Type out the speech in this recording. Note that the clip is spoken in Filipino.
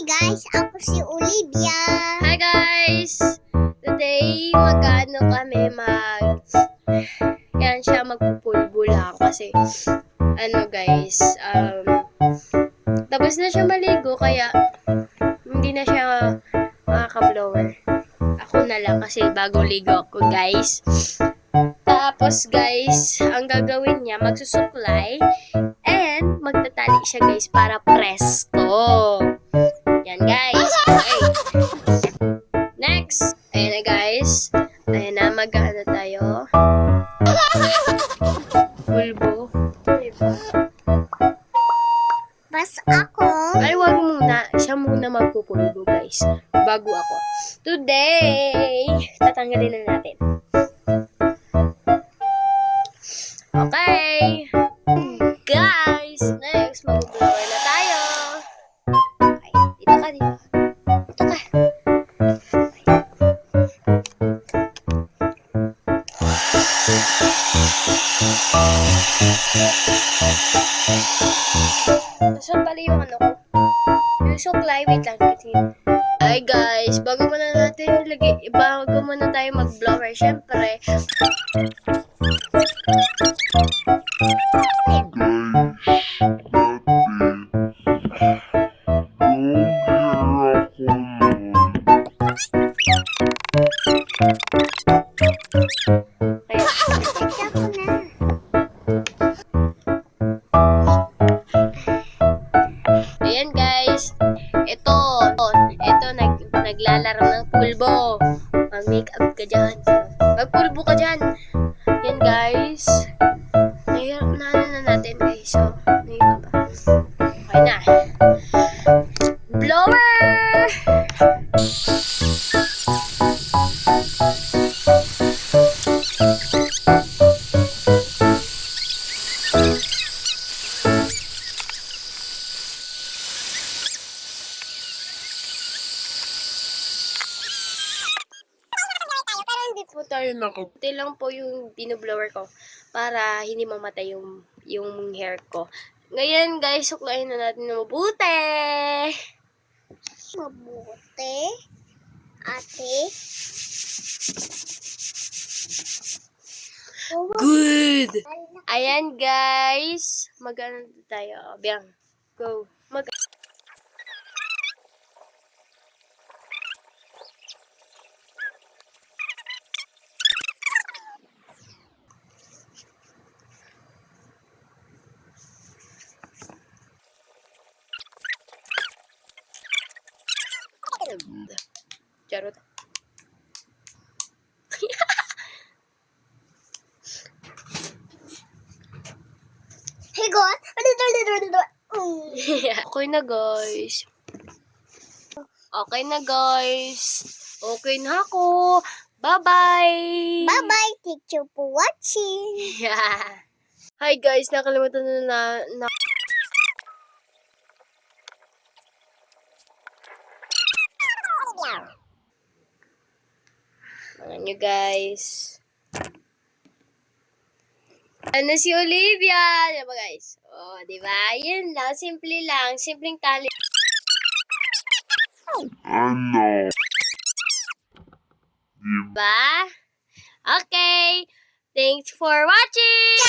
guys, ako si Olivia. Hi guys! Today, yan siya, magpupulbo lang kasi, guys, tapos na siya maligo, kaya, hindi na siya makaka-blower. Ako na lang kasi bago ligo ako, guys. Tapos, guys, ang gagawin niya, magsusuklay, and magtatali siya, guys, para presko. Yan, guys. Okay. Next. Ayan na, guys. Ayan na, mag-ano tayo. Pulbo. Diba? Bas ako. Ay, wag muna. Siya muna magpupulbo, guys. Bago ako. Today, tatanggalin na natin. Okay. Guys, next, mag-blower na tayo. Okay, dito ka, dito. Dito ka. Saan pala yung ano ko? Yung suklay, wait lang. Hi guys, bago muna tayo mag-blower, syempre. Ayan guys, ito naglalaro ng pulbo. Mag-makeup ka dyan. Magpulbo ka dyan. Yan guys. Nahirap na natin guys. So, nahirap ba? Okay na. Blower! Po tayo Ito lang po yung binublower ko para hindi mamatay yung hair ko. Ngayon guys, suklayin na natin na mabuti. Mabuti. Ate. Good! Ayan guys, mag-ano tayo. Biyang, go. Charot. Higot. Okay na guys. Okay na guys. Okay na ako. Bye-bye. Bye-bye. Thank you for watching. Yeah. Hi guys, nakalimutan na Mga nyo guys. Ano si Olivia? Diba guys? Oh, diba? Yun lang. Simple lang. Simpleng tali. Ano? Diba? Okay. Thanks for watching!